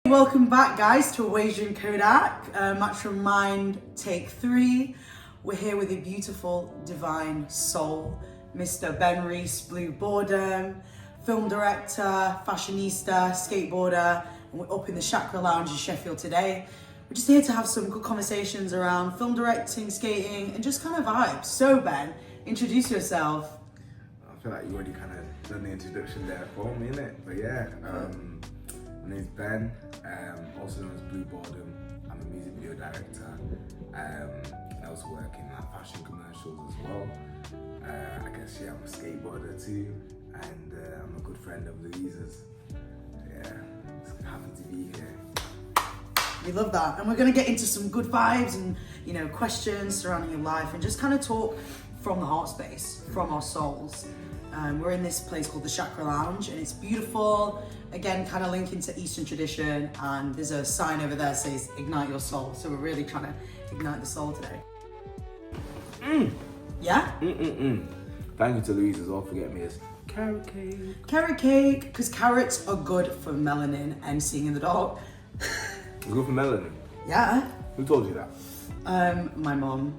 Welcome back, guys, to Asian Kodak, Matcha Mind Take 3. We're here with a beautiful, divine soul, Mr. Rees, BlueBoredom, film director, fashionista, skateboarder, and we're up in the Chakra Lounge in Sheffield today. We're just here to have some good conversations around film directing, skating, and just kind of vibes. So, Ben, introduce yourself. I feel like you already kind of done the introduction there for me, innit? But yeah, my name's Ben, also known as BlueBoredom. I'm a music video director. I also work in like fashion commercials as well. I guess I'm a skateboarder too, and I'm a good friend of Rees's. Yeah, just happy to be here. We love that, and we're going to get into some good vibes and questions surrounding your life, and just kind of talk from the heart space, from our souls. We're in this place called the Chakra Lounge, and it's beautiful. Again, kind of linking to Eastern tradition, and there's a sign over there that says "Ignite your soul." So we're really trying to ignite the soul today. Yeah. Thank you to Louise as well for getting me this carrot cake. Carrot cake, because carrots are good for melanin and seeing in the dark. It's good for melanin. Yeah. Who told you that? My mom.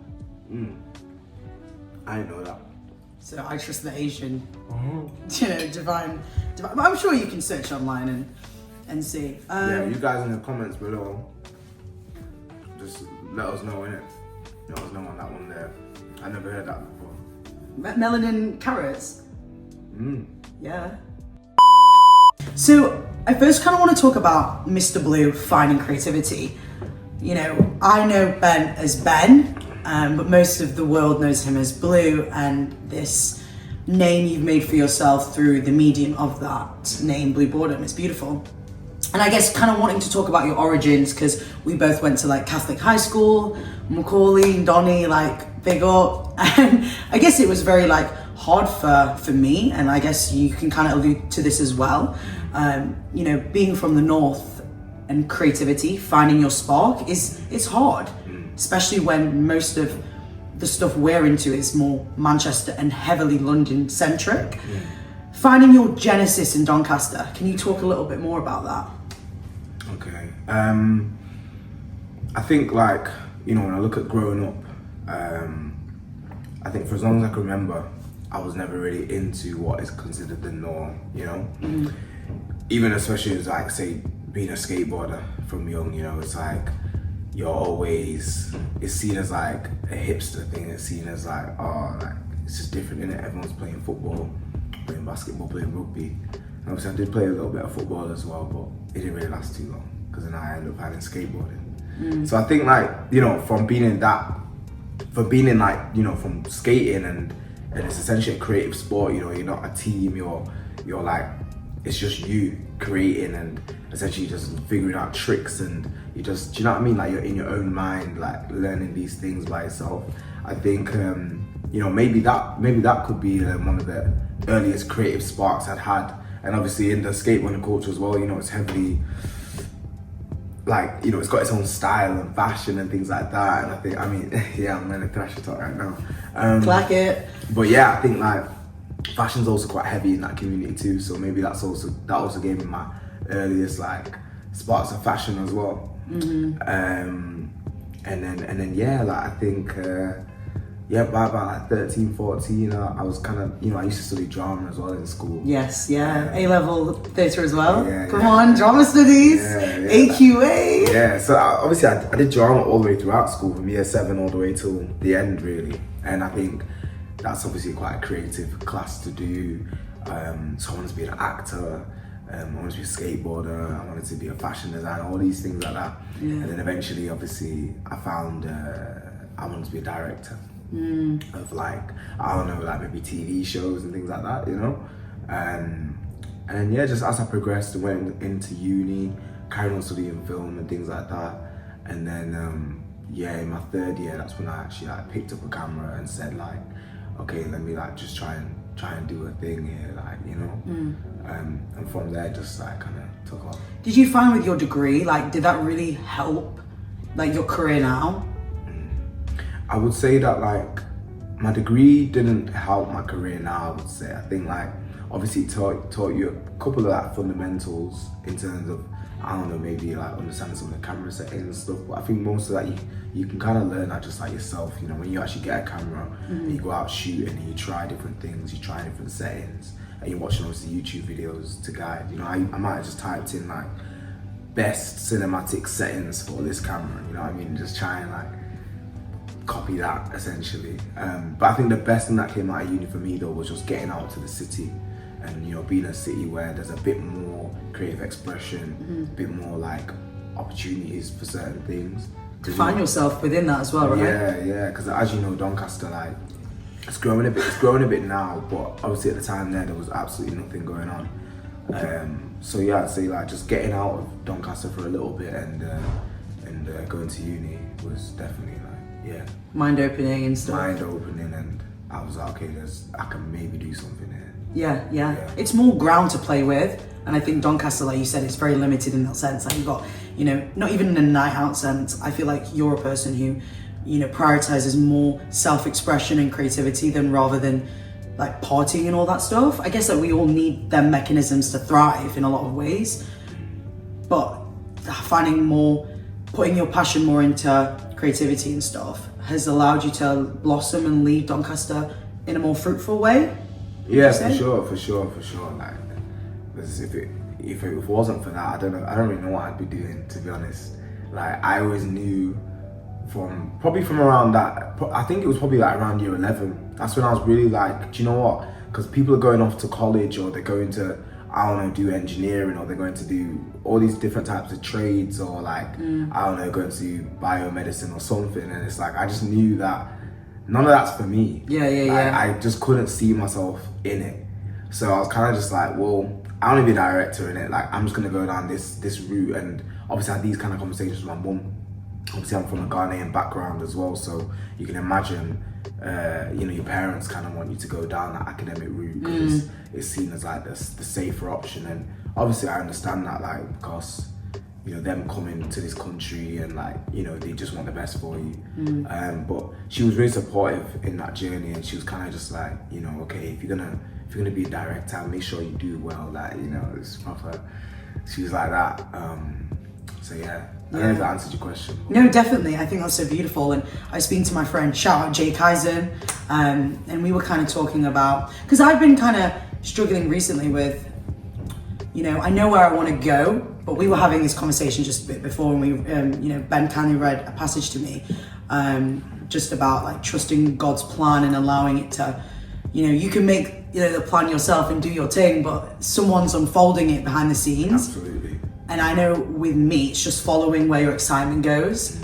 I didn't know that. So I trust the Asian, divine. But I'm sure you can search online and see. Yeah, you guys in the comments below, just let us know, innit? Let us know on that one there. I never heard that before. Melanin carrots. Yeah. So I first kind of want to talk about Mr. Blue finding creativity. I know Ben as Ben. But most of the world knows him as Blue, and this name you've made for yourself through the medium of that name, BlueBoredom, is beautiful. And I guess kind of wanting to talk about your origins, because we both went to like Catholic high school, Macaulay, Donny, like big up. And I guess it was very like hard for me, and I guess you can kind of allude to this as well. Being from the North and creativity, finding your spark it's hard. Especially when most of the stuff we're into is more Manchester and heavily London centric. Finding your genesis in Doncaster, can you talk a little bit more about that? Okay. I think when I look at growing up, I think for as long as I can remember, I was never really into what is considered the norm, Even especially as like, say, being a skateboarder from young, it's like, it's seen as like a hipster thing. It's seen as like, it's just different, innit? Everyone's playing football, playing basketball, playing rugby. And obviously I did play a little bit of football as well, but it didn't really last too long, because then I ended up having skateboarding. So I think from skating and it's essentially a creative sport, you're not a team, you're like, it's just you creating and essentially just figuring out tricks, and you just, do you know what I mean? Like you're in your own mind, like learning these things by yourself. I think, maybe that could be one of the earliest creative sparks I'd had. And obviously in the skateboarding culture as well, it's heavily, like, it's got its own style and fashion and things like that. And I think, I'm in a thrasher talk right now. Clack it. But yeah, I think like fashion's also quite heavy in that community too. So maybe that also gave me my earliest like sparks of fashion as well. And then I think by about like 13, 14, I was kind of, I used to study drama as well in school. Yes, yeah. A-level theatre as well. Yeah, Come on, drama studies, AQA. Yeah, so obviously I did drama all the way throughout school, from year 7 all the way till the end really. And I think that's obviously quite a creative class to do. So I wanted to be an actor, I wanted to be a skateboarder, I wanted to be a fashion designer, all these things like that. Yeah. And then eventually, obviously, I found I wanted to be a director of like, maybe TV shows and things like that, And yeah, just as I progressed and went into uni, carried on studying film and things like that. And then, in my 3rd year, that's when I actually like picked up a camera and said like, okay, let me like just try and do a thing here, like, and from there just like kind of took off. Did you find with your degree, like, did that really help like your career now? I would say that like my degree didn't help my career now, I would say. I think like obviously it taught you a couple of like fundamentals in terms of I don't know, maybe like understanding some of the camera settings and stuff. But I think most of that you can kind of learn that just like yourself. You know, when you actually get a camera and you go out shooting and you try different things, you try different settings, and you're watching obviously YouTube videos to guide. You know, I might have just typed in like best cinematic settings for this camera. You know what I mean? Just try and like copy that essentially. But I think the best thing that came out of uni for me though was just getting out to the city. And you know, being in a city where there's a bit more creative expression, a bit more like opportunities for certain things. To find yourself within that as well, right? Yeah. Because as you know, Doncaster, like it's growing a bit now. But obviously at the time there was absolutely nothing going on. So yeah, I'd say like just getting out of Doncaster for a little bit and going to uni was definitely like mind opening and stuff. Mind opening, and I was like, okay, I can maybe do something here. Yeah. It's more ground to play with, and I think Doncaster, like you said, it's very limited in that sense. Like you've got, you know, not even in a night out sense. I feel like you're a person who, you know, prioritizes more self-expression and creativity than rather than like partying and all that stuff. I guess that we all need them mechanisms to thrive in a lot of ways, but putting your passion more into creativity and stuff has allowed you to blossom and leave Doncaster in a more fruitful way. Yeah, for sure. Like, because if it wasn't for that, I don't really know what I'd be doing, to be honest. Like, I always knew from around that, I think it was probably like around year 11. That's when I was really like, do you know what? Because people are going off to college, or they're going to, I don't know, do engineering, or they're going to do all these different types of trades, or like, I don't know, going to do biomedicine or something. And it's like, I just knew that none of that's for me. Yeah. I just couldn't see myself in it. So I was kind of just like, well, I want to be a director in it. Like, I'm just going to go down this route. And obviously I had these kind of conversations with my mum. Obviously I'm from a Ghanaian background as well. So you can imagine, you know, your parents kind of want you to go down that academic route because it's seen as like the safer option. And obviously I understand that, like, because, you know, them coming to this country and like, you know, they just want the best for you. But she was really supportive in that journey, and she was kind of just like, you know, okay, if you're gonna be a director, make sure you do well. Like, you know, it's proper. She was like that. So yeah. I don't know if that answered your question. No, definitely. I think that's so beautiful. And I was speaking to my friend, shout out Jay Kaizen, and we were kind of talking about, because I've been kind of struggling recently with, you know, I know where I want to go, but we were having this conversation just a bit before, and we, you know, Ben kindly read a passage to me, just about like trusting God's plan and allowing it to, you know, you can make, you know, the plan yourself and do your thing, but someone's unfolding it behind the scenes. Absolutely. And I know with me, it's just following where your excitement goes.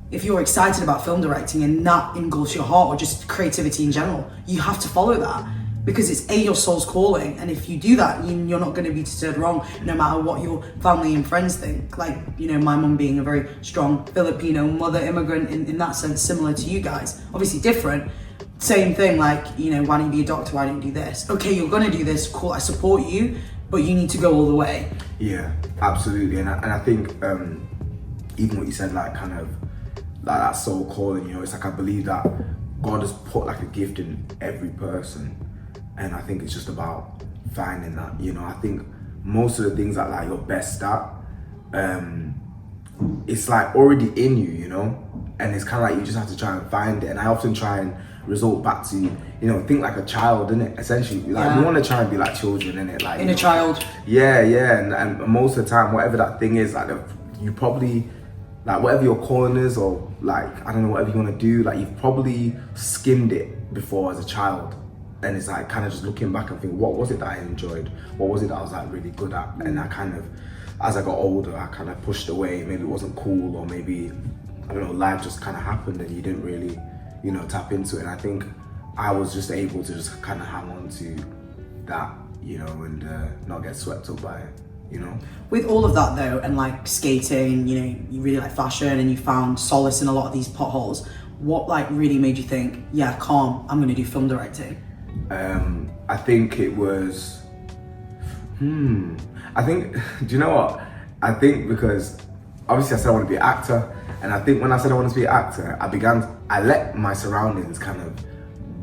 If you're excited about film directing and that engulfs your heart, or just creativity in general, you have to follow that, because it's your soul's calling. And if you do that, you're not going to be deterred wrong, no matter what your family and friends think. Like, you know, my mum being a very strong Filipino mother immigrant in that sense, similar to you guys, obviously different. Same thing, like, you know, why don't you be a doctor? Why don't you do this? Okay, you're going to do this, cool, I support you, but you need to go all the way. Yeah, absolutely. And I think even what you said, like, kind of like that soul calling, you know, it's like, I believe that God has put like a gift in every person, and I think it's just about finding that. You know, I think most of the things that like you're best at, it's like already in you, you know, and it's kind of like you just have to try and find it. And I often try and resort back to, you know, think like a child, innit? Essentially, like, we want to try and be like children, innit? Like, inner child. Yeah, and most of the time, whatever that thing is, like, you probably, like, whatever your calling is, or like, I don't know, whatever you want to do, like, you've probably skimmed it before as a child. And it's like kind of just looking back and think, what was it that I enjoyed? What was it that I was like really good at? And I kind of, as I got older, I kind of pushed away. Maybe it wasn't cool, or maybe, I don't know, life just kind of happened and you didn't really, you know, tap into it. And I think I was just able to just kind of hang on to that, you know, and not get swept up by it, you know. With all of that though, and like skating, you know, you really like fashion and you found solace in a lot of these potholes. What like really made you think, yeah, calm, I'm gonna do film directing? I think it was, I think, do you know what? I think because obviously I said I want to be an actor, and I think when I said I wanted to be an actor, I let my surroundings kind of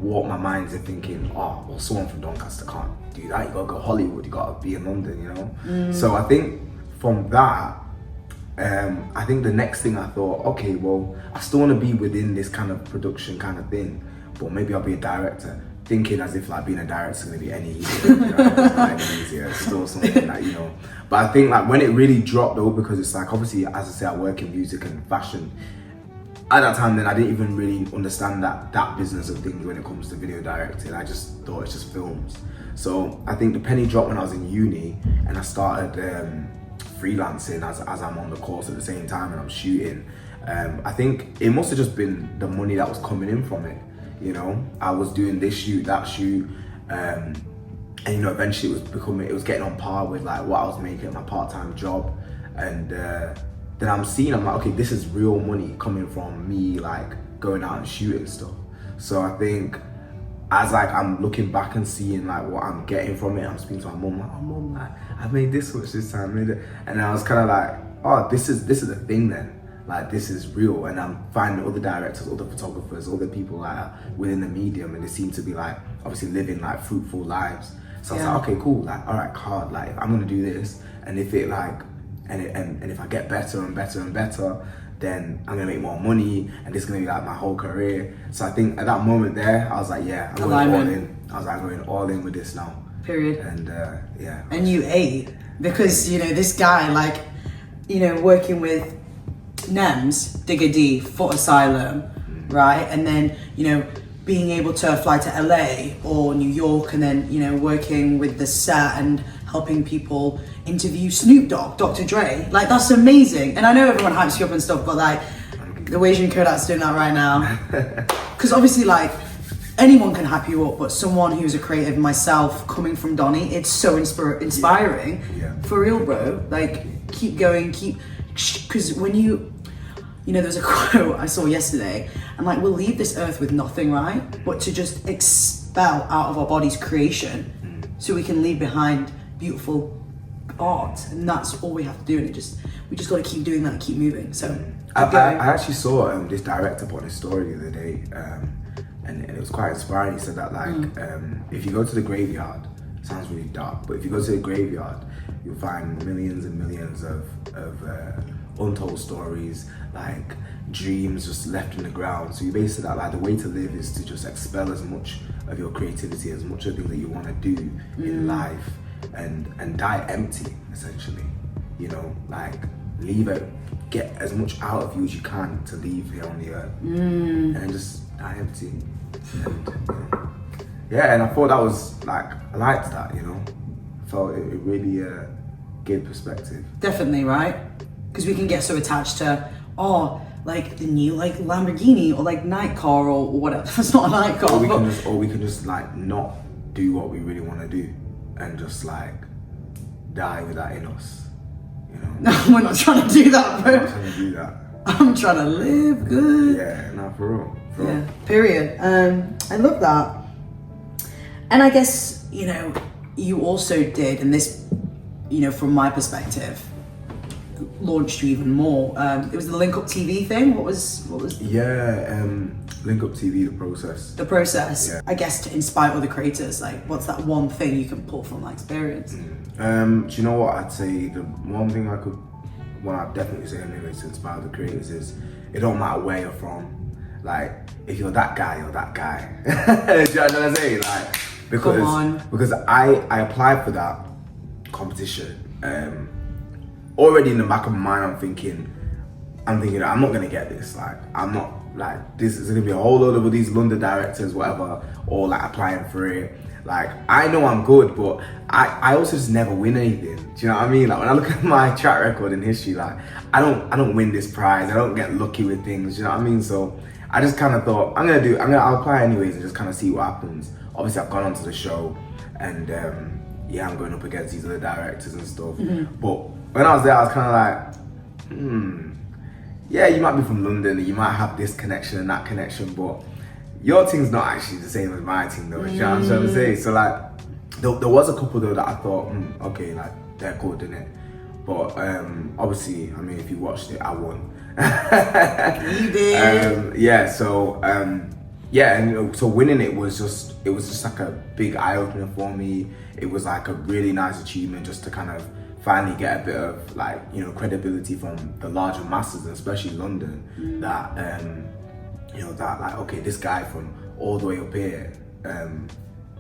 warp my mind to thinking, oh, well, someone from Doncaster can't do that. You gotta go Hollywood, you gotta be in London, you know? So I think from that, I think the next thing I thought, okay, well, I still want to be within this kind of production kind of thing, but maybe I'll be a director. Thinking as if like being a director is going to be any easier, not any easier. It's still something that, you know. But I think like when it really dropped though, because it's like, obviously, as I say, I work in music and fashion. At that time then I didn't even really understand that business of things when it comes to video directing. I just thought it's just films. So I think the penny dropped when I was in uni and I started freelancing as I'm on the course at the same time and I'm shooting. I think it must have just been the money that was coming in from it. You know, I was doing this shoot, that shoot, and you know, eventually it was getting on par with like what I was making at my part-time job. And then I'm like, okay, this is real money coming from me like going out and shooting stuff. So I think as like I'm looking back and seeing like what I'm getting from it, I'm speaking to my mum, like, oh mum, like I've made this much this time, and I was kind of like, oh, this is the thing then. Like this is real, and I'm finding other directors, other photographers, other people like within the medium, and they seem to be like obviously living like fruitful lives. So I was like, okay, cool, like all right, hard, like if I'm gonna do this, and if it like and if I get better and better and better, then I'm gonna make more money, and this is gonna be like my whole career. So I think at that moment there, I was like, yeah, I'm going all in. I was like, I'm going all in with this now. Period. And yeah. And you ate, because you know this guy, like, you know, working with Nemzz, Digga D, Foot Asylum, right? And then, you know, being able to fly to LA or New York, and then, you know, working with the set and helping people interview Snoop Dog, Dr. Dre. Like, that's amazing. And I know everyone hypes you up and stuff, but like, the way Asian Kodak's doing that right now. Because obviously, like, anyone can hype you up, but someone who's a creative, myself, coming from Donny, it's so inspiring. Yeah. For real, bro. Like, keep going, because when you know, there's a quote I saw yesterday, and like, we'll leave this earth with nothing, right? But to just expel out of our bodies creation, so we can leave behind beautiful art, and that's all we have to do. And we just got to keep doing that and keep moving. So I actually saw this director put on his story the other day, and it was quite inspiring. He said that like, if you go to the graveyard, it sounds really dark, but if you go to the graveyard, you'll find millions and millions of untold stories, like dreams just left in the ground. So you basically that like the way to live is to just expel as much of your creativity, as much of things that you want to do in life, and die empty, essentially. You know, like get as much out of you as you can to leave here on the earth, and then just die empty. And, yeah, and I thought that was like, I liked that, you know. I felt it really gave perspective. Definitely, right? Because we can get so attached to, like the new like Lamborghini or like night car or whatever. It's not a night car. Or we can just like not do what we really want to do and just like die with that in us. You know? No, we're not trying to do that, bro. I'm not trying to do that. I'm trying to live good. Yeah, no, for real. Yeah, period. I love that. And I guess, you know, you also did, and this, you know, from my perspective, launched you even more. It was the Link Up TV thing. What was? Yeah, Link Up TV, the process. The process. Yeah. I guess to inspire other creators. Like, what's that one thing you can pull from that experience? Do you know what I'd say? The one thing I'd definitely say anyway to inspire the creators is, it don't matter where you're from. Like, if you're that guy, you're that guy. Do you know what I'm saying? Like, because I applied for that competition. Already in the back of my mind, I'm thinking I'm not gonna get this. Like, I'm not, like, this is gonna be a whole load of these London directors, whatever, all like applying for it. Like, I know I'm good, but I also just never win anything. Do you know what I mean? Like, when I look at my track record in history, like, I don't win this prize. I don't get lucky with things. Do you know what I mean? So I just kind of thought I'll apply anyways and just kind of see what happens. Obviously, I've gone onto the show, and yeah, I'm going up against these other directors and stuff. But when I was there, I was kind of like, yeah, you might be from London, and you might have this connection and that connection, but your team's not actually the same as my team, though. You know what I'm trying to say? So like, there was a couple though that I thought, okay, like, they're good, innit? But obviously, I mean, if you watched it, I won. You did. Yeah. So yeah, and you know, so winning it was just like a big eye opener for me. It was like a really nice achievement just to kind of finally get a bit of like, you know, credibility from the larger masses, and especially London, that you know, that like, okay, this guy from all the way up here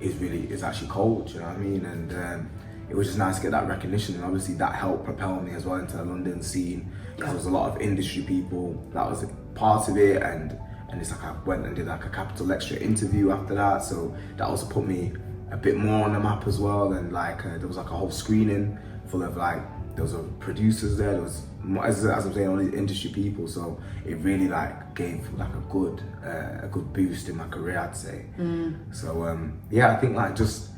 is actually cold, you know what I mean? And it was just nice to get that recognition, and obviously that helped propel me as well into the London scene, because there was a lot of industry people that was a part of it, and it's like I went and did like a Capital Extra interview after that, so that also put me a bit more on the map as well. And like there was like a whole screening full of like, there was producers there, there was, as I'm saying, all these industry people, so it really like gave like a good boost in my career, I'd say. So yeah, I think like just,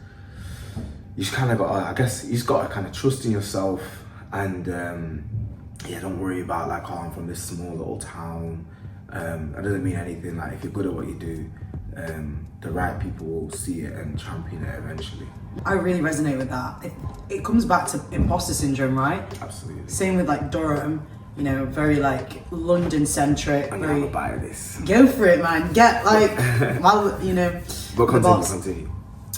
you just kind of got, I guess you just got to kind of trust in yourself, and yeah, don't worry about like, oh, I'm from this small little town. That doesn't mean anything. Like, if you're good at what you do, the right people will see it and champion it eventually. I really resonate with that. It comes back to imposter syndrome, right? Absolutely. Same with like Durham, you know, very like London centric. I'm gonna have a bite of this. Go for it, man. Get like, you know. But continue.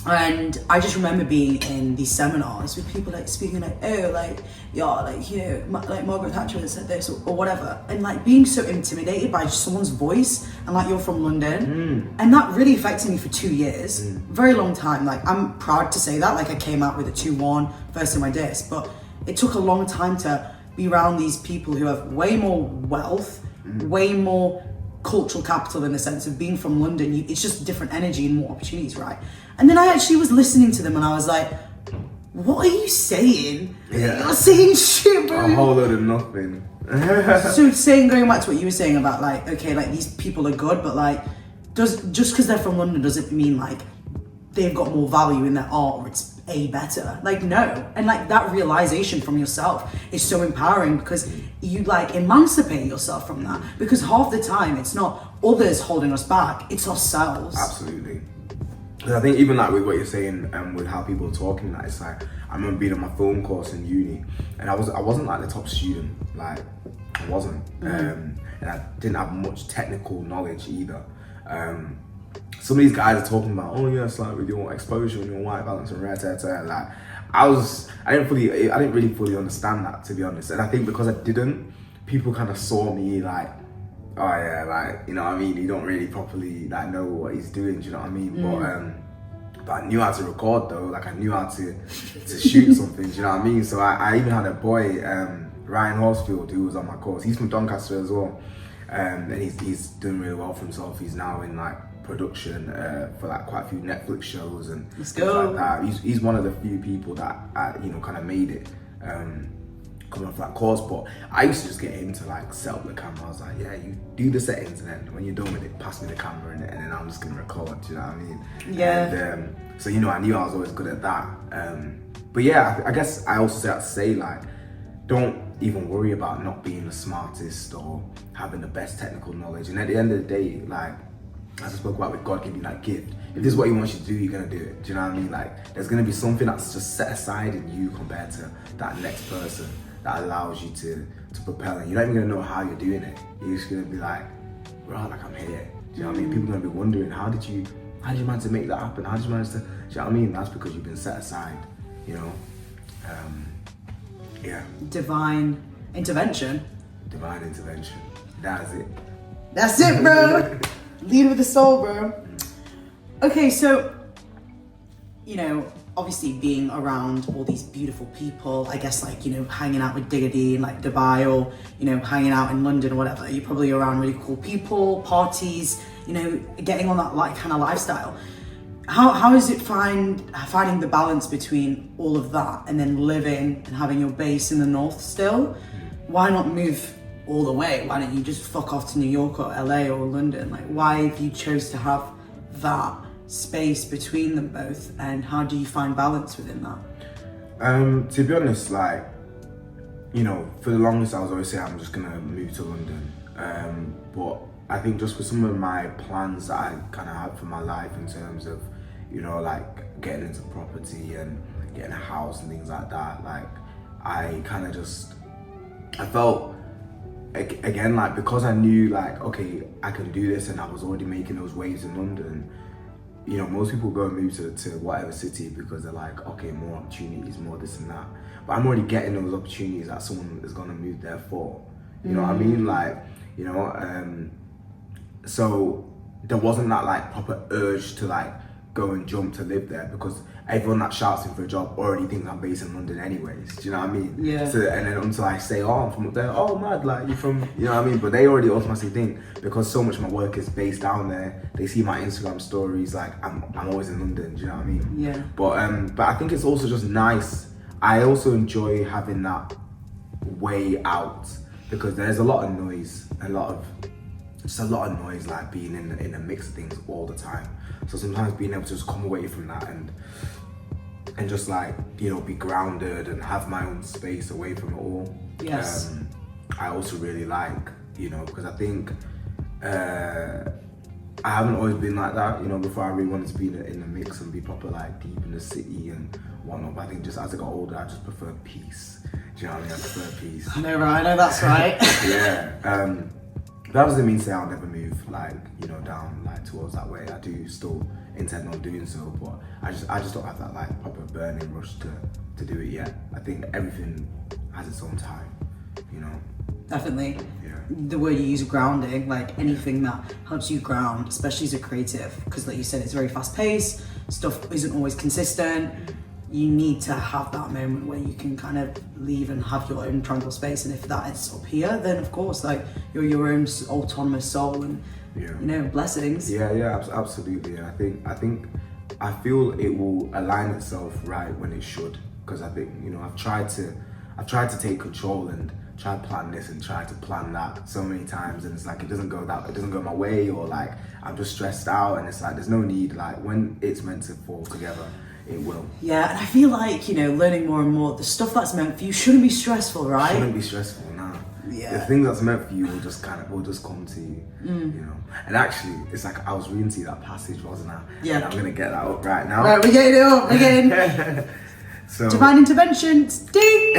And I just remember being in these seminars with people like speaking like, oh, like, yeah, like, you know, like Margaret Thatcher has said this or whatever. And like being so intimidated by just someone's voice, and like, you're from London. And that really affected me for 2 years. Very long time. Like, I'm proud to say that. Like, I came out with a 2-1 first in my disc, but it took a long time to be around these people who have way more wealth, way more cultural capital, in the sense of being from London. It's just different energy and more opportunities, right? And then I actually was listening to them, and I was like, what are you saying? Yeah. You're saying shit, bro. A whole load of nothing. So going back to what you were saying about like, okay, like these people are good, but like, just because they're from London doesn't mean like they've got more value in their art, or it's better. Like, no. And like that realization from yourself is so empowering, because you like emancipate yourself from that, because half the time it's not others holding us back, it's ourselves. Absolutely. I think even like with what you're saying, with how people are talking, like, it's like, I remember being on my film course in uni, and I wasn't like the top student, like I wasn't, and I didn't have much technical knowledge either. Some of these guys are talking about, oh yes, like with your exposure and your white balance and red, like I didn't really fully understand that, to be honest. And I think because I didn't, people kind of saw me like, oh yeah, like, you know what I mean, you don't really properly like know what he's doing, do you know what I mean? But I knew how to record though, like I knew how to shoot something, do you know what I mean? So I even had a boy, Ryan Horsfield, who was on my course. He's from Doncaster as well, and he's doing really well for himself. He's now in like production for like quite a few Netflix shows and things like that. He's one of the few people that you know, kind of made it coming off that course. But I used to just get him to like set up the camera. I was like, yeah, you do the settings, and then when you're done with it, pass me the camera, and then I'm just gonna record, do you know what I mean? Yeah. And, so, you know, I knew I was always good at that. But yeah, I guess I also have to say, like, don't even worry about not being the smartest or having the best technical knowledge. And at the end of the day, like, as I spoke about with God giving you that gift, if this is what he wants you to do, you're gonna do it. Do you know what I mean? Like, there's gonna be something that's just set aside in you compared to that next person that allows you to propel. And you're not even gonna know how you're doing it. You're just gonna be like, right, like I'm here. Do you know what I mean? People are gonna be wondering, how did you manage to make that happen? How did you manage to, do you know what I mean? That's because you've been set aside, you know? Yeah. Divine intervention. That's it. That's it, bro. Lead with the soul, bro. Okay, so, you know, obviously being around all these beautiful people, I guess, like, you know, hanging out with Digga D in like Dubai, or, you know, hanging out in London or whatever, you're probably around really cool people, parties, you know, getting on that like kind of lifestyle. How is it finding the balance between all of that and then living and having your base in the north still? Why not move all the way? Why don't you just fuck off to New York or LA or London? Like, why have you chose to have that space between them both, and how do you find balance within that? To be honest, like, you know, for the longest I was always saying I'm just gonna move to London, but I think just with some of my plans that I kind of had for my life in terms of, you know, like getting into property and getting a house and things like that, like I kind of just, I felt, again, like, because I knew like, okay, I can do this, and I was already making those waves in London, you know, most people go and move to whatever city because they're like, okay, more opportunities, more this and that. But I'm already getting those opportunities that someone is gonna move there for. You know what I mean? Like, you know, so there wasn't that like proper urge to like go and jump to live there, because everyone that shouts in for a job already thinks I'm based in London anyways. Do you know what I mean? Yeah. So, and then until I say, oh, I'm from up there, oh, mad, like, you're from, you know what I mean? But they already automatically think, because so much of my work is based down there, they see my Instagram stories, like, I'm always in London, do you know what I mean? Yeah. But I think it's also just nice. I also enjoy having that way out, because there's a lot of noise, just a lot of noise, like being in the mix of things all the time. So sometimes being able to just come away from that and just like, you know, be grounded and have my own space away from it all. Yes. I also really like, you know, because I think I haven't always been like that, you know. Before, I really wanted to be in the mix and be proper like deep in the city and whatnot. But I think just as I got older, I just prefer peace. Do you know what I mean? I prefer peace. I know, right? I know that's right. Yeah. That doesn't mean to say I'll never move, like, you know, down like towards that way. I do still intend on doing so, but I just don't have that like proper burning rush to do it yet. I think everything has its own time, you know. Definitely. Yeah. The word you use, grounding, like anything that helps you ground, especially as a creative, because like you said, it's very fast paced, stuff isn't always consistent. You need to have that moment where you can kind of leave and have your own tranquil space. And if that is up here, then of course, like, you're your own autonomous soul, and you know, blessings. Yeah, absolutely. And I feel it will align itself right when it should, because I think, you know, I've tried to take control and try to plan this and try to plan that so many times, and it's like it doesn't go my way, or like I'm just stressed out, and it's like there's no need. Like, when it's meant to fall together, it will. Yeah, and I feel like, you know, learning more and more, the stuff that's meant for you shouldn't be stressful, right? Shouldn't be stressful, nah. Yeah. The thing that's meant for you will just come to you, you know. And actually, it's like I was reading to you that passage, wasn't I? Yeah. And I'm gonna get that up right now. Right, we're getting it up again. So, divine intervention, ding!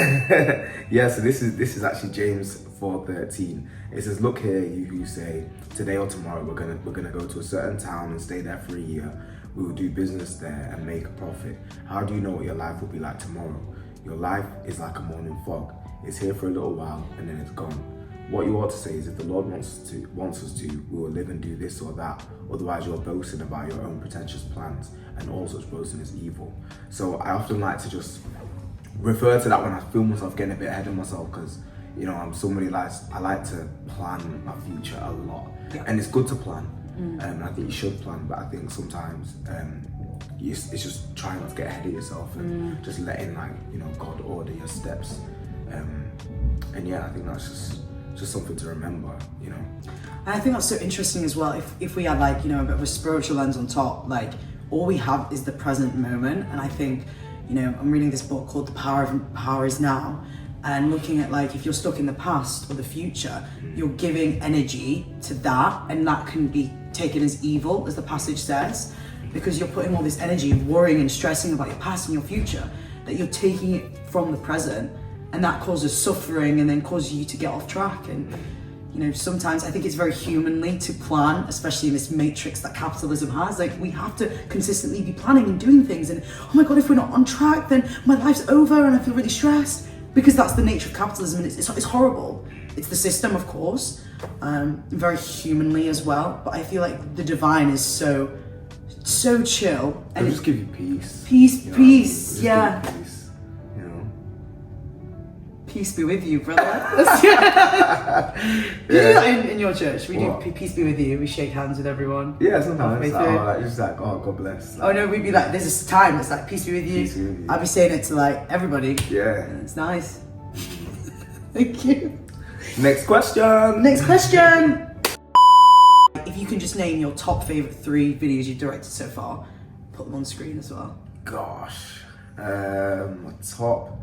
Yeah, so this is actually James 4:13. It says, "Look here, you who say, today or tomorrow we're gonna go to a certain town and stay there for a year. We will do business there and make a profit. How do you know what your life will be like tomorrow? Your life is like a morning fog. It's here for a little while and then it's gone. What you ought to say is, if the Lord wants us to, we will live and do this or that. Otherwise, you're boasting about your own pretentious plans, and all such boasting is evil." So I often like to just refer to that when I feel myself getting a bit ahead of myself, because, you know, I'm somebody I like to plan my future a lot. Yeah. And it's good to plan. I think you should plan, but I think sometimes it's just trying not to get ahead of yourself and just letting, like, you know, God order your steps. And yeah, I think that's just something to remember, you know. And I think that's so interesting as well. If we had, like, you know, a bit of a spiritual lens on top, like, all we have is the present moment. And I think, you know, I'm reading this book called The Power Is Now, and looking at, like, if you're stuck in the past or the future, you're giving energy to that, and that can be taken as evil, as the passage says, because you're putting all this energy worrying and stressing about your past and your future, that you're taking it from the present, and that causes suffering and then causes you to get off track. And, you know, sometimes I think it's very humanly to plan, especially in this matrix that capitalism has. Like, we have to consistently be planning and doing things, and oh my God, if we're not on track, then my life's over and I feel really stressed, because that's the nature of capitalism, and it's horrible. It's the system, of course, very humanly as well, but I feel like the divine is so chill. And It'll just give you peace. Peace, you know, peace, yeah. Peace, you know. Peace be with you, brother. Yeah. You do that in your church? We do peace be with you. We shake hands with everyone. Yeah, sometimes it's Halfway like, just like, oh, God bless. Like, oh no, we'd be like, there's this time that's like, peace be with you. Peace be with you. I'd be saying it to, like, everybody. Yeah. And it's nice. Thank you. Next question. If you can just name your top favourite 3 videos you've directed so far, put them on screen as well. Gosh, my top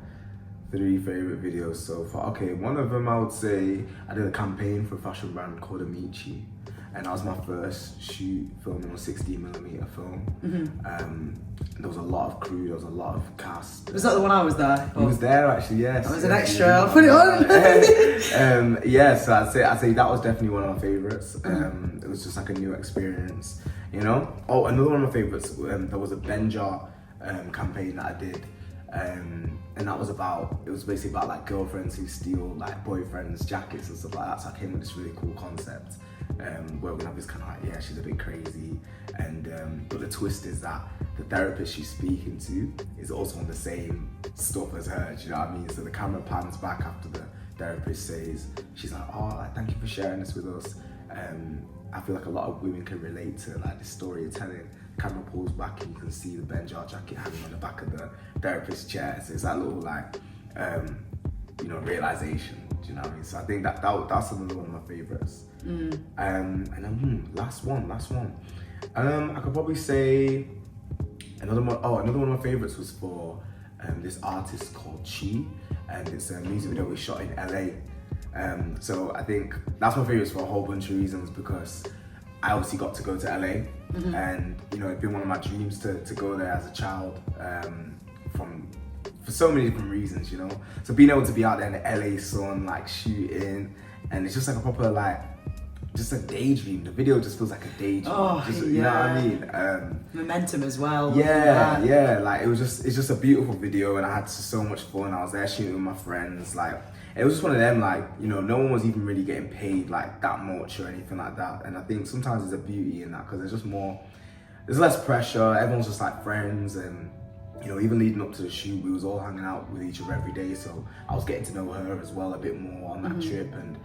3 favorite videos so far. Okay, one of them I would say I did a campaign for a fashion brand called Amicii, and that was my first shoot filming on 16mm film. There was a lot of crew, there was a lot of cast. Was that the one I was there? He was there actually, yes. I was an extra. I'll put it on. Yeah, so I'd say that was definitely one of my favorites. It was just like a new experience. you know? Oh, another one of my favorites, there was a BenJart campaign that I did. And that was it was basically about like girlfriends who steal like boyfriends' jackets and stuff like that. So I came with this really cool concept where we're gonna have this kind of like, yeah, she's a bit crazy. And but the twist is that the therapist she's speaking to is also on the same stuff as her, do you know what I mean? So the camera pans back after the therapist says, she's like, oh, like, thank you for sharing this with us. I feel like a lot of women can relate to like the storytelling. The camera pulls back and you can see the BenJart jacket hanging on the back of the therapist's chair. So it's that little like, you know, realization. Do you know what I mean? So I think that's another one of my favorites. And then last one. I could probably say another one. Oh, another one of my favorites was for this artist called Chi, and it's a music video we shot in LA. So I think that's my favorites for a whole bunch of reasons, because I obviously got to go to LA, and you know, it's been one of my dreams to go there as a child, for so many different reasons, you know. So being able to be out there in the LA sun, like shooting, and it's just like a proper like, just a daydream. The video just feels like a daydream. Oh, just, yeah. You know what I mean? Momentum as well. Yeah. Like it's just a beautiful video, and I had so much fun. I was there shooting with my friends. Like it was just one of them. Like, you know, no one was even really getting paid like that much or anything like that. And I think sometimes there's a beauty in that, because there's just more. There's less pressure. Everyone's just like friends, and you know, even leading up to the shoot, we was all hanging out with each other every day. So I was getting to know her as well a bit more on that trip, and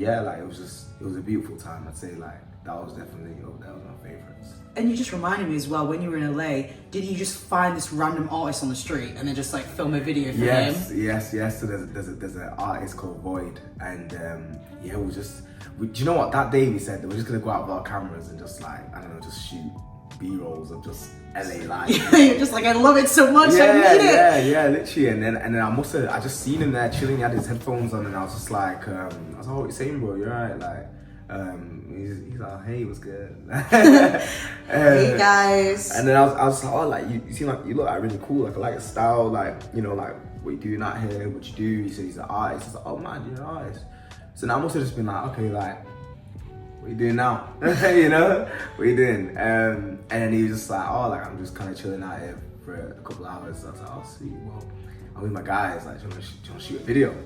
yeah, like it was a beautiful time. I'd say like that was definitely that was my favorites. And you just reminded me as well, when you were in LA, did you just find this random artist on the street and then just like film a video for him? Yes. So there's an artist called Void, and yeah, do you know what? That day we said that we're just gonna go out with our cameras and just like, I don't know, just shoot B-rolls of just LA life. You're just like, I love it so much, I need it. Yeah, literally. And then I just seen him there chilling, he had his headphones on, and I was just like, I was like, what you saying, bro? You're right. Like, he's like, hey, what's good? Hey guys. And then I was like, oh, like you seem like you look like really cool. Like I like your style. Like, you know, like what you doing out here? What you do? He said he's an artist. I was like, oh man, you're an artist. So now I must have just been like, okay, like, what you doing now? You know, what you doing? And then he was just like, oh, like I'm just kind of chilling out here for a couple hours. So I was like, oh sweet, well, I'm with my guys. Like, do you want to shoot a video?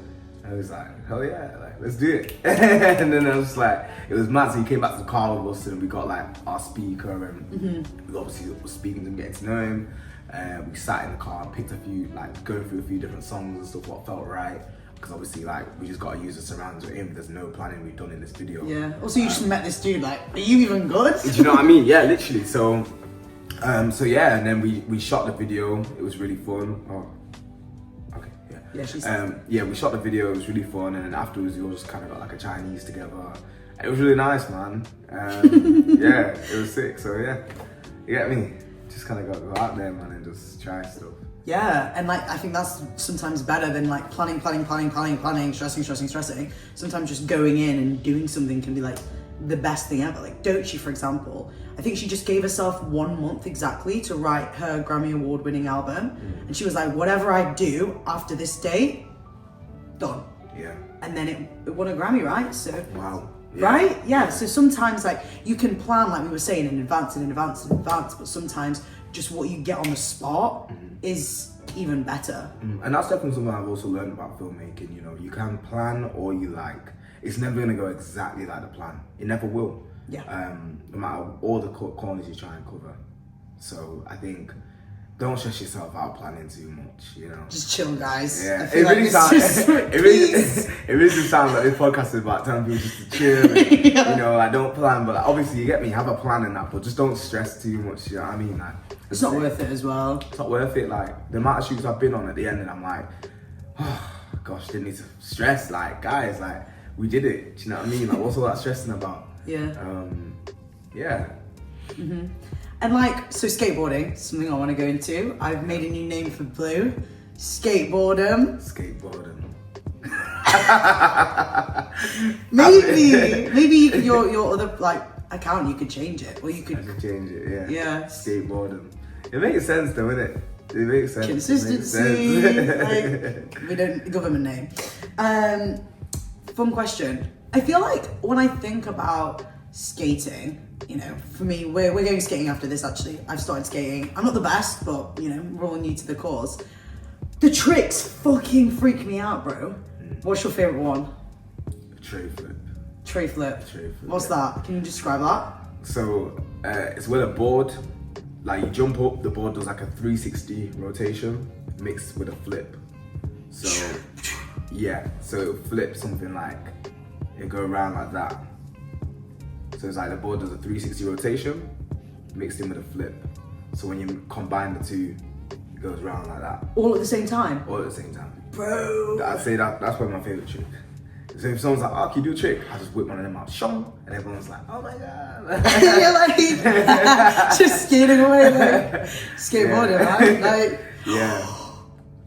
And I was like, hell yeah, like let's do it. And then I was like, it was mad. So he came back to the car with us, and we got like our speaker, and we obviously was speaking to him, getting to know him. We sat in the car and picked a few, like going through a few different songs and stuff, what felt right. Because obviously, like, we just got to use the surrounds with him. There's no planning we've done in this video. Yeah. Also, you just met this dude. Like, are you even good? Do you know what I mean? Yeah, literally. So yeah, and then we shot the video. It was really fun. Oh, okay, yeah. Yeah, she's. Yeah, we shot the video. It was really fun, and then afterwards, we all just kind of got like a Chinese together. And it was really nice, man. Yeah, it was sick. So yeah, you get me? Just kind of got to go out there, man, and just try stuff. Yeah, and like I think that's sometimes better than like planning, stressing. Sometimes just going in and doing something can be like the best thing ever. Like Doechii, for example, I think she just gave herself 1 month exactly to write her Grammy Award winning album, and she was like, whatever I do after this date, done. Yeah. And then it won a Grammy, right? So wow. Yeah. Right? Yeah. So sometimes like you can plan, like we were saying, in advance, but sometimes just what you get on the spot is even better. And that's definitely something I've also learned about filmmaking. You know, you can plan all you like. It's never gonna go exactly like the plan. It never will. Yeah. No matter all the corners you try and cover. So I think don't stress yourself out planning too much. You know, just chill, guys. Yeah, it really just sounds like this podcast is about telling people just to chill. And, yeah. You know, like don't plan, but like, obviously you get me. Have a plan in that, but just don't stress too much. You know what I mean? Like it's not worth it as well. It's not worth it. Like the amount of shoots I've been on at the end, and I'm like, oh gosh, didn't need to stress. Like guys, like we did it. Do you know what I mean? Like what's all that stressing about? Yeah. Yeah. And like, so skateboarding, something I want to go into. I've made a new name for Blue, SkateBoredom. SkateBoredom. maybe your other like account, you could change it, or you could. I could change it, yeah. Yeah. SkateBoredom. It makes sense though, doesn't it? It makes sense. Consistency. Like, we don't government name. Fun question. I feel like when I think about skating, you know, for me, we're going skating after this actually. I've started skating. I'm not the best, but you know, we're all new to the cause. The tricks fucking freak me out, bro. What's your favourite one? Tray flip. Tray flip. Tray flip. What's that? Can you describe that? So it's with a board, like you jump up, the board does like a 360 rotation mixed with a flip. So yeah, so it'll flip something like, it'll go around like that. So it's like the board does a 360 rotation mixed in with a flip. So when you combine the two, it goes around like that. All at the same time? All at the same time. Bro. I'd say that's probably my favourite trick. So if someone's like, oh, can you do a trick? I just whip one of them out, shong, and everyone's like, oh my God. You're like, just skating away, like, skateboarding, right? Like, yeah.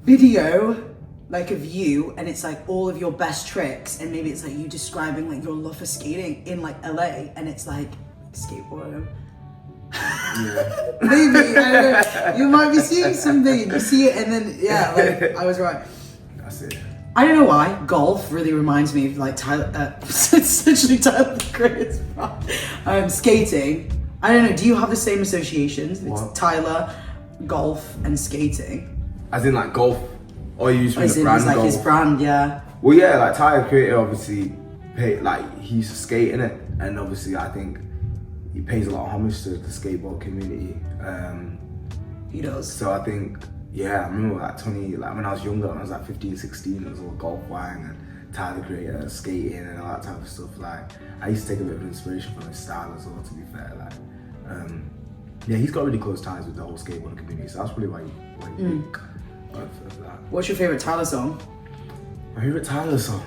Video, like of you, and it's like all of your best tricks, and maybe it's like you describing like your love for skating in like LA, and it's like SkateBoredom. Yeah. Maybe, I don't know, you might be seeing something, you see it, and then, yeah, like, I was right. That's it. I don't know why, golf really reminds me of like Tyler, essentially Tyler the Creator. Skating, I don't know, do you have the same associations? What? It's Tyler, golf, and skating. As in like golf, or you use from the brand like golf? his brand, yeah. Well, yeah, like Tyler the Creator obviously, he used to skate in it, and obviously I think he pays a lot of homage to the skateboard community. He does. So I think, yeah, I remember like when I was younger, when I was like 15, 16, it was all golf wang and Tyler the Creator, skating and all that type of stuff. Like, I used to take a bit of inspiration from his style as well, to be fair. Like, yeah, he's got really close ties with the whole skateboard community, so that's probably why you think of that. What's your favourite Tyler song? My favourite Tyler song?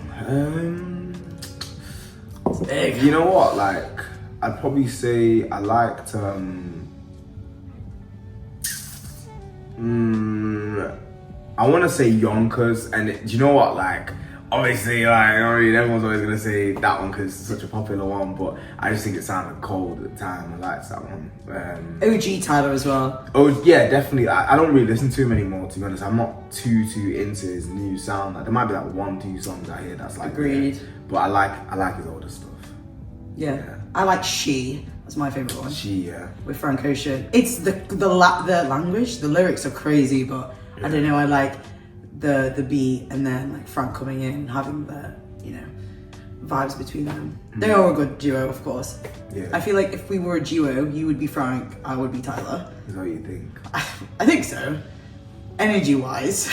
It's big. You know what, like, I'd probably say I liked, I want to say Yonkers, and do you know what, like, obviously, like, I mean, everyone's always gonna say that one because it's such a popular one, but I just think it sounded cold at the time. I liked that one. OG Tyler as well. Oh yeah, definitely. I don't really listen to him anymore, to be honest. I'm not too into his new sound. Like, there might be like 1-2 songs I hear that's like, Agreed. But I like his older stuff. Yeah. I like She. That's my favourite one. She, yeah. With Frank Ocean. It's the language, the lyrics are crazy, but I don't know, I like the beat, and then like Frank coming in, having the, you know, vibes between them. They are a good duo, of course. Yeah. I feel like if we were a duo, you would be Frank, I would be Tyler. Is that what you think? I think so. Energy wise.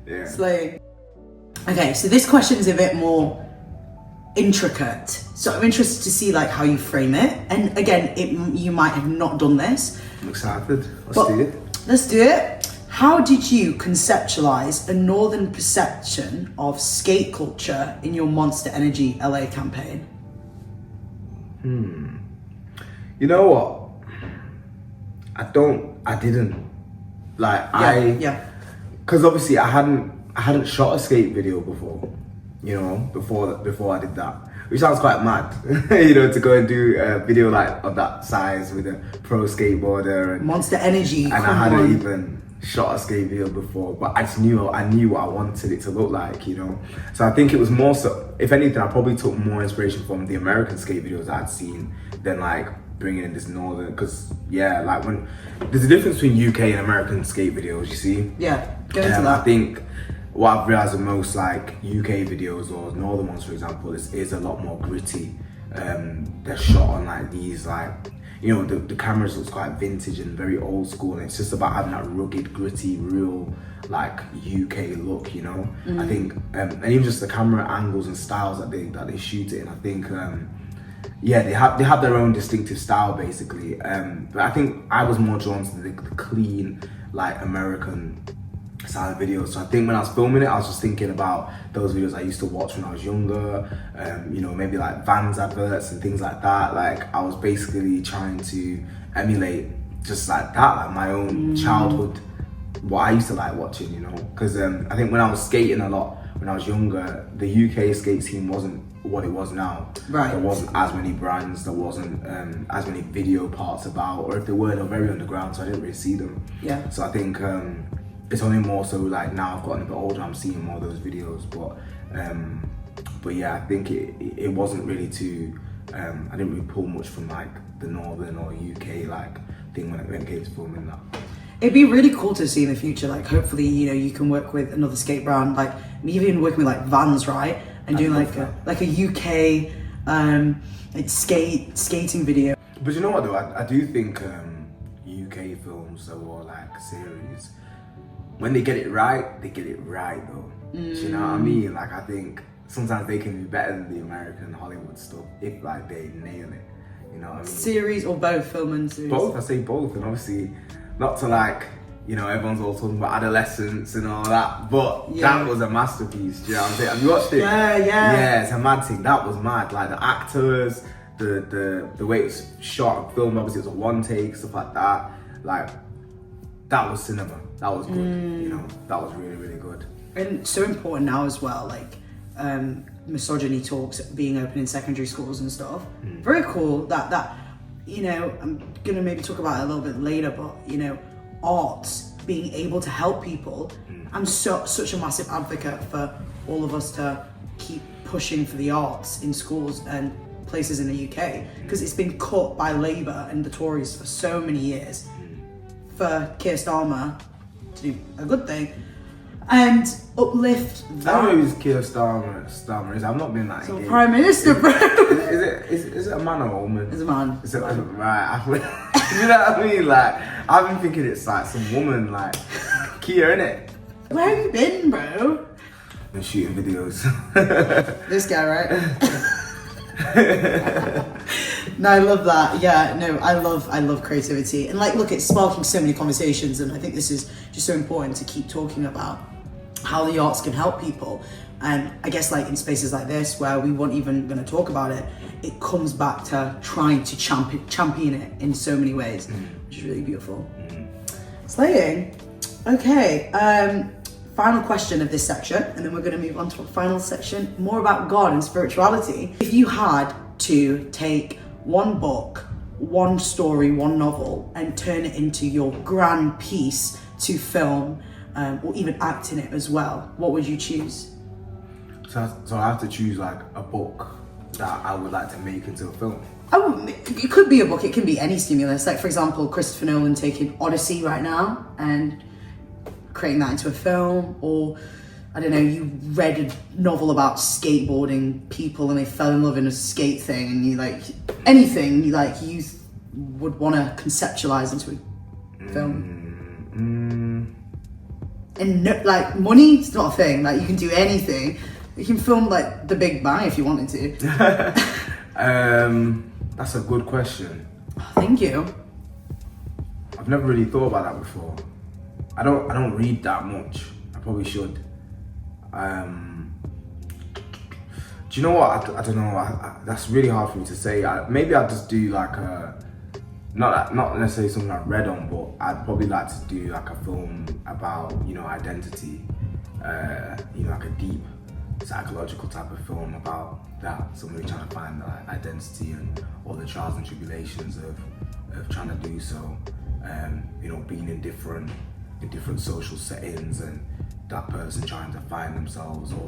Yeah. Slay. Okay, so this question is a bit more intricate. So I'm interested to see like how you frame it. And again, you might have not done this. I'm excited. Let's do it. Let's do it. How did you conceptualize a northern perception of skate culture in your Monster Energy LA campaign? You know what? I didn't. Like, because obviously I hadn't shot a skate video before, you know, before I did that, which sounds quite mad, you know, to go and do a video like of that size with a pro skateboarder and Monster Energy, and I hadn't even shot a skate video before, but I knew what I wanted it to look like, you know. So I think it was more so, if anything, I probably took more inspiration from the American skate videos I'd seen than like bringing in this northern, because yeah, like when there's a difference between UK and American skate videos, you see. Yeah, go into that. I think what I've realized with most like UK videos or northern ones, for example, is a lot more gritty. They're shot on like these, like, you know, the cameras looks quite vintage and very old school, and it's just about having that rugged, gritty, real like UK look, you know. I think and even just the camera angles and styles that they shoot it in, I think yeah, they have their own distinctive style basically, but I think I was more drawn to the clean, like, American style of videos. So I think when I was filming it, I was just thinking about those videos I used to watch when I was younger, you know, maybe like Vans adverts and things like that. Like, I was basically trying to emulate just like that, like my own childhood, what I used to like watching, you know. Because I think when I was skating a lot when I was younger, the UK skate scene wasn't what it was now. Right. There wasn't as many brands, there wasn't as many video parts about, or if there were, they were very underground, so I didn't really see them. Yeah. So I think it's only more so like now I've gotten a bit older, I'm seeing more of those videos, but But yeah, I think it wasn't really too. I didn't really pull much from like the northern or UK like thing when it came to filming that. It'd be really cool to see in the future, like hopefully, you know, you can work with another skate brand, like maybe even working with like Vans, right? And doing like a UK like skating video. But you know what though, I do think UK films or like series, when they get it right though. Do you know what I mean? Like I think sometimes they can be better than the American Hollywood stuff if like they nail it. You know what I mean? Series or both, film and series? Both, I say both, and obviously not to like, you know, everyone's all talking about adolescence and all that, but that was a masterpiece. Do you know what I'm saying? Have you watched it? Yeah. Yeah, it's a mad thing. That was mad. Like the actors, the way it's shot, filmed. Obviously, it was a one take, stuff like that. Like that was cinema. That was good. You know, that was really, really good. And so important now as well, like misogyny talks being open in secondary schools and stuff. Very cool that you know, I'm gonna maybe talk about it a little bit later, but you know, arts being able to help people. I'm such a massive advocate for all of us to keep pushing for the arts in schools and places in the UK, because it's been cut by Labour and the Tories for so many years. For Keir Starmer to do a good thing and uplift that. I don't know who's Keir Starmer is. I've not been that. So Prime Minister, bro. Is it a man or a woman? It's a man. It's a man. Right. You know what I mean? Like I've been thinking it's like some woman, like Keir, innit? Where have you been, bro? Been shooting videos. This guy, right? No, I love that. Yeah, no, I love creativity. And like, look, it's sparking so many conversations, and I think this is just so important to keep talking about how the arts can help people. And I guess like in spaces like this where we weren't even going to talk about it, it comes back to trying to champion it in so many ways, which is really beautiful. Slaying. Okay, final question of this section, and then we're going to move on to a final section, more about God and spirituality. If you had to take one book, one story, one novel, and turn it into your grand piece to film, or even act in it as well, what would you choose? So I have to choose like a book that I would like to make into a film. It could be a book, it can be any stimulus. Like for example, Christopher Nolan taking Odyssey right now and creating that into a film, or I don't know, you read a novel about skateboarding people and they fell in love in a skate thing, and you like anything you would want to conceptualize into a film. And no, like money, it's not a thing. Like you can do anything. You can film like The Big Bang if you wanted to. That's a good question. Thank you. I've never really thought about that before. I don't read that much. I probably should. Do you know what? I don't know. That's really hard for me to say. Maybe I'll just do like a, not necessarily something I've read on, but I'd probably like to do like a film about, you know, identity. You know, like a deep psychological type of film about that. Somebody trying to find like identity and all the trials and tribulations of trying to do so. You know, being in different social settings, and that person trying to find themselves or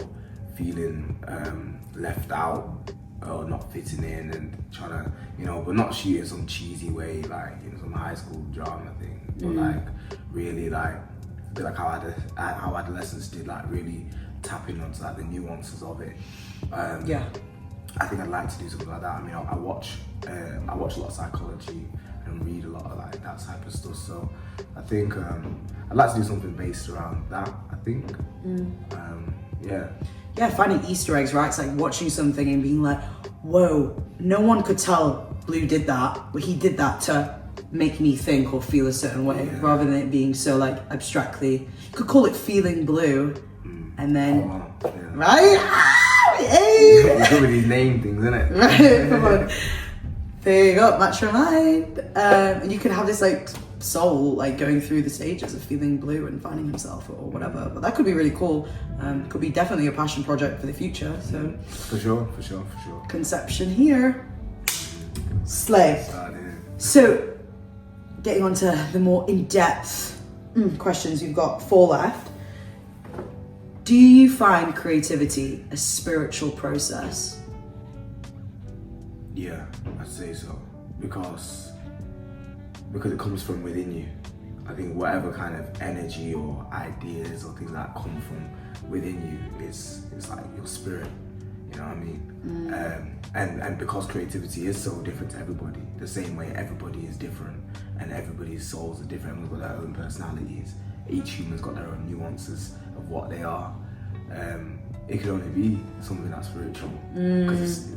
feeling left out or not fitting in, and trying to, you know, but not shoot in some cheesy way, like, you know, some high school drama thing, but like really like a bit like how adolescents did, like really tapping onto like the nuances of it. I think I'd like to do something like that. I mean, I watch a lot of psychology and read a lot of like that type of stuff, so I think I'd like to do something based around that, I think. Yeah, finding Easter eggs, right? It's like watching something and being like, whoa, no one could tell Blue did that, but he did that to make me think or feel a certain way, rather than it being so like abstractly. You could call it feeling blue, and then, right? Hey! You're good with these name things, innit? Right, come on. There you go, Matcha Mind. And you could have this like soul like going through the stages of feeling blue and finding himself or whatever. But that could be really cool. Could be definitely a passion project for the future. So for sure. Conception here. Slay. So getting on to the more in-depth questions, you've got 4 left. Do you find creativity a spiritual process? Yeah, I'd say so. Because it comes from within you. I think whatever kind of energy or ideas or things that come from within you is like your spirit. You know what I mean? And because creativity is so different to everybody, the same way everybody is different and everybody's souls are different, we've got their own personalities. Each human's got their own nuances of what they are. It can only be something that's spiritual. Because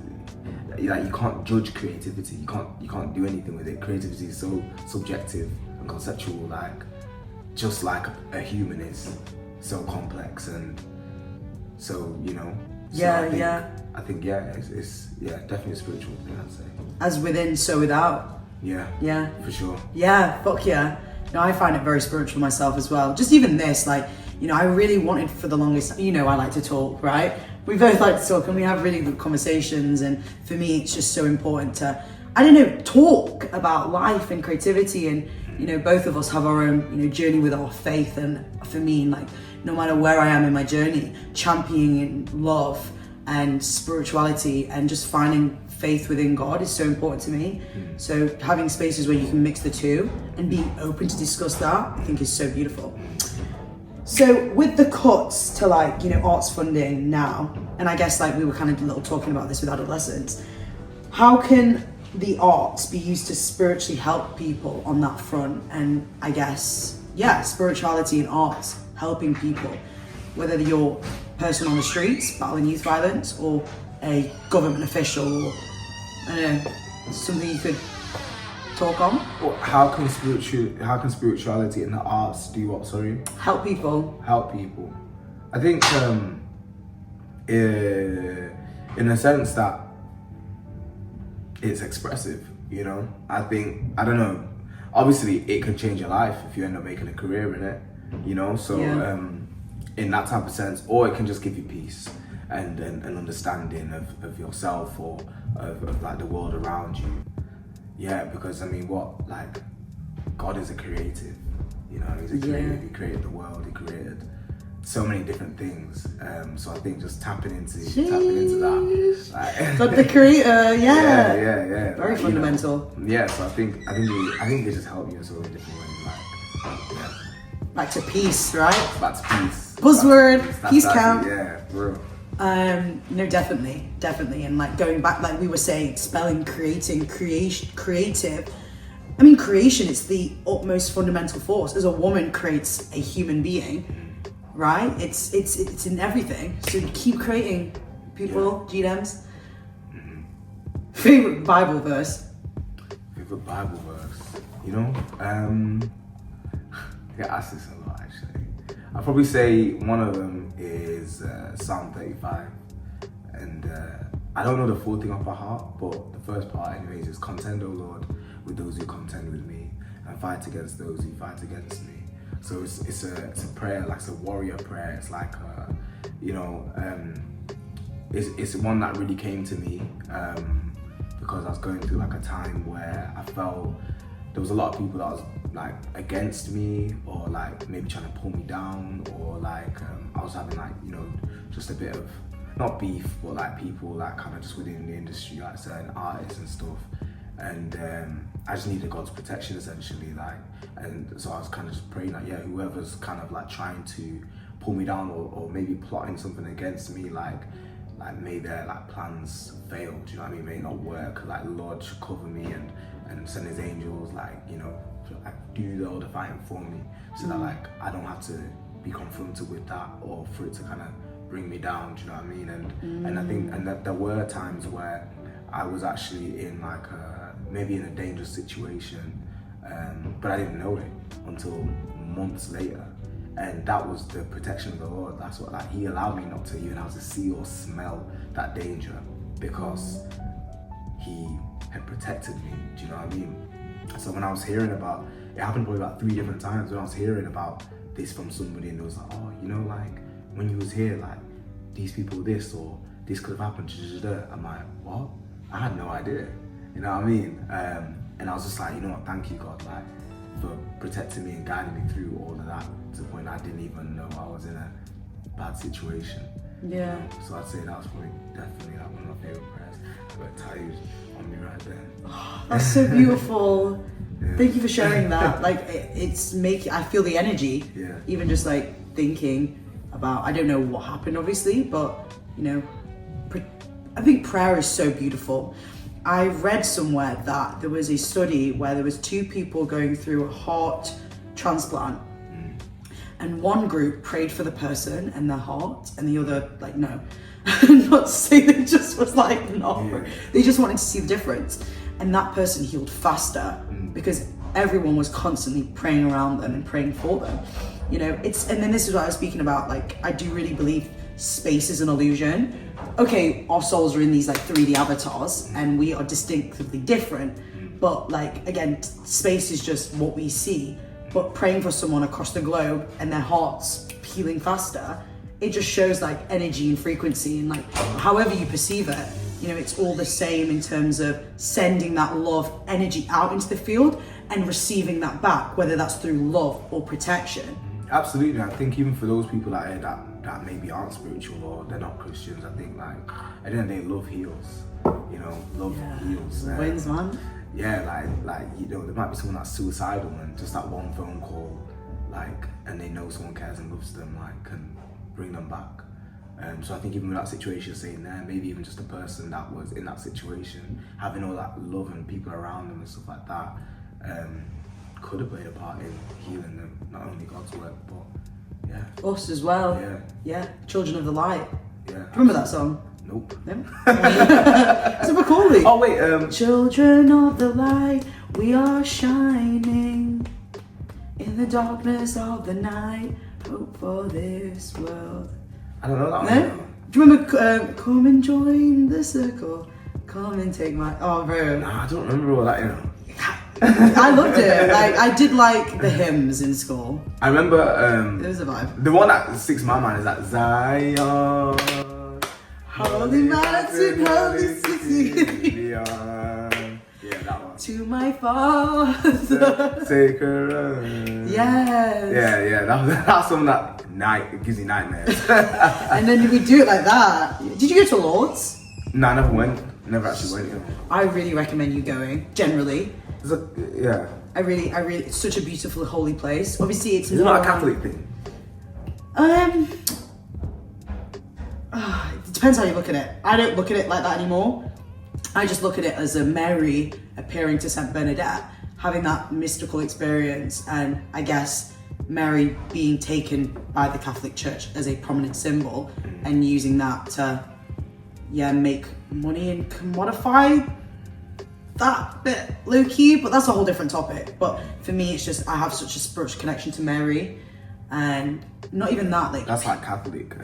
like you can't judge creativity. You can't do anything with it. Creativity is so subjective and conceptual, like just like a human is so complex, and so I think it's definitely a spiritual thing, I'd say. As within, so without. Yeah, for sure. Yeah, fuck yeah. No, I find it very spiritual myself as well. Just even this, like, you know, I really wanted for the longest, you know, I like to talk, right? We both like to talk and we have really good conversations, and for me it's just so important to, I don't know, talk about life and creativity, and, you know, both of us have our own, you know, journey with our faith, and for me, like, no matter where I am in my journey, championing love and spirituality and just finding faith within God is so important to me. So having spaces where you can mix the two and being open to discuss that, I think is so beautiful. So with the cuts to, like, you know, arts funding now, and I guess like we were kind of a little talking about this with adolescents, how can the arts be used to spiritually help people on that front? And I guess, yeah, spirituality and arts helping people, whether you're a person on the streets battling youth violence or a government official, or, I don't know, something you could talk on? Well, how can spirituality and the arts do what, sorry? Help people. Help people. I think in a sense that it's expressive, you know? I don't know, obviously it can change your life if you end up making a career in it, you know? So in that type of sense, or it can just give you peace and an understanding of yourself, or of like the world around you. Yeah, because I mean, God is a creative, you know, he's a creative, he created the world, he created so many different things. So I think just tapping into that. Like, God the creator, yeah. Yeah. Very fundamental. You know, yeah, so I think they just help you in so many different ways. Like, back to peace, right? Back to peace. Buzzword, peace count. Yeah, bro. No, definitely, and like going back, like we were saying, spelling, creative. I mean, creation is the utmost fundamental force. As a woman creates a human being, right? It's in everything. So keep creating, people. GDMs. Favorite Bible verse. You know, I get asked this a lot actually. I'll probably say one of them is Psalm 35, and I don't know the full thing off by heart, but the first part anyways is, contend, O Lord, with those who contend with me, and fight against those who fight against me. So it's a prayer, like it's a warrior prayer. It's like it's one that really came to me because I was going through like a time where I felt there was a lot of people that was like against me, or like maybe trying to pull me down, or like I was having like, you know, just a bit of, not beef, but like people like kind of just within the industry, like certain artists and stuff, and I just needed God's protection essentially, like, and so I was kind of just praying that, yeah, whoever's kind of like trying to pull me down, or maybe plotting something against me, like may their like plans fail, do you know what I mean, may not work, like the Lord should cover me and send his angels, like, you know, like do all the fighting for me, so that like I don't have to be confronted with that, or for it to kind of bring me down, do you know what I mean? And I think, and that there were times where I was actually in like maybe in a dangerous situation, but I didn't know it until months later, and that was the protection of the Lord. That's what, like, he allowed me not to even have to see or smell that danger, because he had protected me, do you know what I mean? So when I was hearing about, it happened probably about 3 different times when I was hearing about this from somebody, and it was like, oh, you know, like when you was here, like these people this, or this could have happened, I'm like, what? I had no idea, you know what I mean? And I was just like, you know what, thank you God, like, for protecting me and guiding me through all of that, to the point I didn't even know I was in a bad situation. Yeah. So I'd say that's probably definitely like one of my favorite prayers. I've got tattoos on me right there. That's so beautiful. Yeah. Thank you for sharing that. Like it's making, I feel the energy. Yeah. Even just like thinking about, I don't know what happened obviously, but you know, I think prayer is so beautiful. I read somewhere that there was a study where there was 2 people going through a heart transplant, and one group prayed for the person and their heart, and the other like no. Not to say they just was like no. Yeah. They just wanted to see the difference, and that person healed faster because everyone was constantly praying around them and praying for them. You know, it's, and then this is what I was speaking about. Like, I do really believe space is an illusion. Okay, our souls are in these like 3D avatars and we are distinctively different, but like again, space is just what we see. But praying for someone across the globe and their hearts healing faster, it just shows like energy and frequency, and like however you perceive it, you know, it's all the same in terms of sending that love energy out into the field and receiving that back, whether that's through love or protection. Absolutely. I think even for those people out here that maybe aren't spiritual or they're not Christians, I think like at the end of the day, love heals. You know, love heals. Wins, man. Yeah, like you know, there might be someone that's suicidal and just that one phone call, like, and they know someone cares and loves them, like, can bring them back. So I think even with that situation you're saying there, maybe even just a person that was in that situation, having all that love and people around them and stuff like that, could have played a part in healing them, not only God's work, but yeah. Us as well. Yeah. Yeah. Children of the Light. Yeah. Remember that song? Nope. No? It's a Macaulay. Oh wait, Children of the light, we are shining in the darkness of the night. Hope for this world. I don't know that No? one. Do you remember come and join the circle? Come and take my... Oh, bro. Nah, I don't remember all that, you know. I loved it. Like, I did like the hymns in school. I remember It was a vibe. the one that sticks in my mind is that Zion, Holy mountain, holy city. Yeah, that one. To my father. Take her run. Yes. Yeah, that's something that it gives you nightmares. And then we do it like that. Did you go to Lord's? No, I never went. Never actually went. You know. I really recommend you going, generally. Yeah. I really, it's such a beautiful, holy place. Obviously, it's Isn't more that a Catholic thing? It depends how you look at it. I don't look at it like that anymore. I just look at it as a Mary appearing to Saint Bernadette, having that mystical experience, and I guess Mary being taken by the Catholic Church as a prominent symbol and using that to, make money and commodify that bit low-key, but that's a whole different topic. But for me, it's just, I have such a spiritual connection to Mary, and not even that, like... That's like Catholic,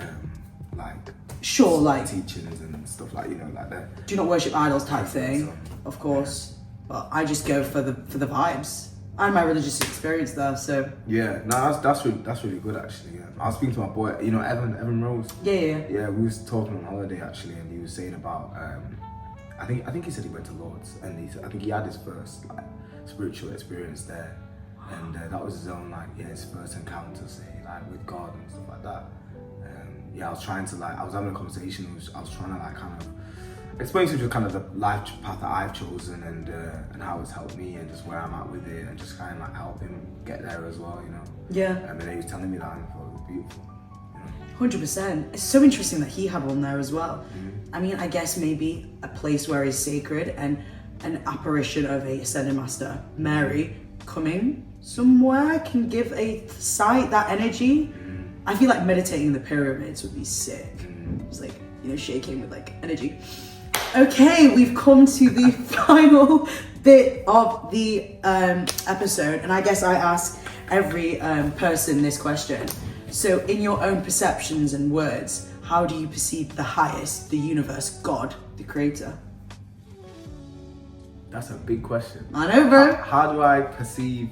like... Sure, like... teachings and stuff like, you know, like that. Do not worship idols type thing, of course. But I just go for the vibes. I had my religious experience there, so... Yeah, no, that's really good, actually, yeah. I was speaking to my boy, you know, Evan Rose. Yeah. Yeah, we was talking on holiday, actually, and he was saying about... I think he said he went to Lord's, and I think he had his first like spiritual experience there, and that was his own his first encounter, say with God and stuff like that. I was trying to I was having a conversation. I was trying to kind of explain to him kind of the life path that I've chosen and how it's helped me and just where I'm at with it, and just kind of help him get there as well, you know. Yeah. And then he was telling me that, and I thought it was beautiful. 100%. It's so interesting that he had one there as well. I mean, I guess maybe a place where is sacred and an apparition of a ascended master, Mary, coming somewhere can give a site that energy. I feel like meditating in the pyramids would be sick. It's like, shaking with energy. Okay, we've come to the final bit of the episode, and I guess I ask every person this question. So in your own perceptions and words, how do you perceive the highest, the universe, God, the creator? That's a big question. I know, bro. How do I perceive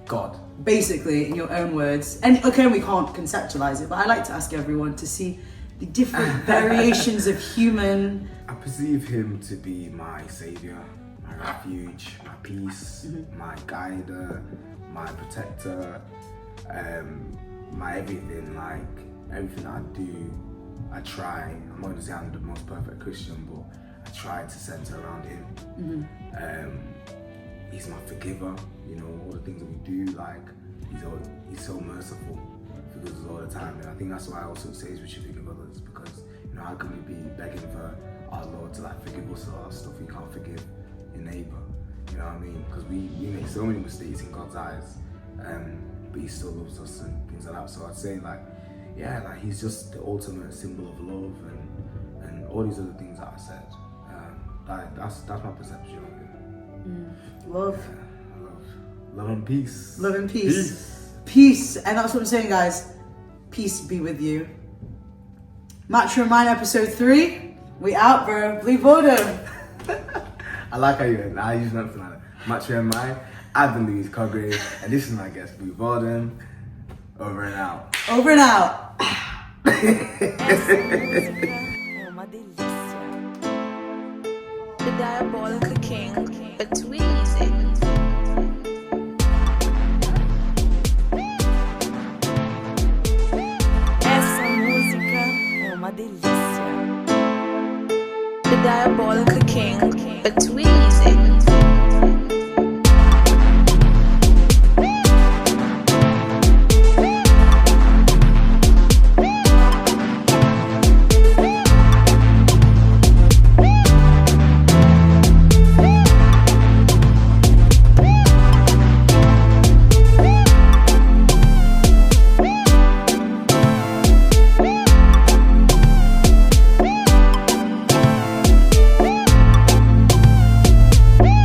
God? Basically, in your own words. And okay, we can't conceptualize it, but I like to ask everyone to see the different variations of human. I perceive him to be my savior, my refuge, my peace, my guider, my protector, my everything. everything I do, I try. I'm not gonna say I'm the most perfect Christian, but I try to center around him. He's my forgiver. You know, all the things that we do, like he's so merciful, forgives us all the time, and I think that's why I also say we should forgive others, because you know, how can we be begging for our Lord to like forgive us for our stuff we can't forgive your neighbor? You know what I mean? Because we make so many mistakes in God's eyes, but He still loves us and things like that. So I'd say like, yeah, like He's just the ultimate symbol of love and all these other things that I said. That's my perception of Him. Love. Yeah, love and peace. Love and peace. Peace. And that's what I'm saying, guys. Peace be with you. Matcha Mind episode 3. We out, bro. BlueBoredom. I like how you use nothing like that. Matcha Mind. I've been Louis Cograve, and this is my guest, BlueBoredom. Over and out. Over and out. The diabolical king, it's Rees. Essa música é uma delícia. The diabolical king, it's Rees.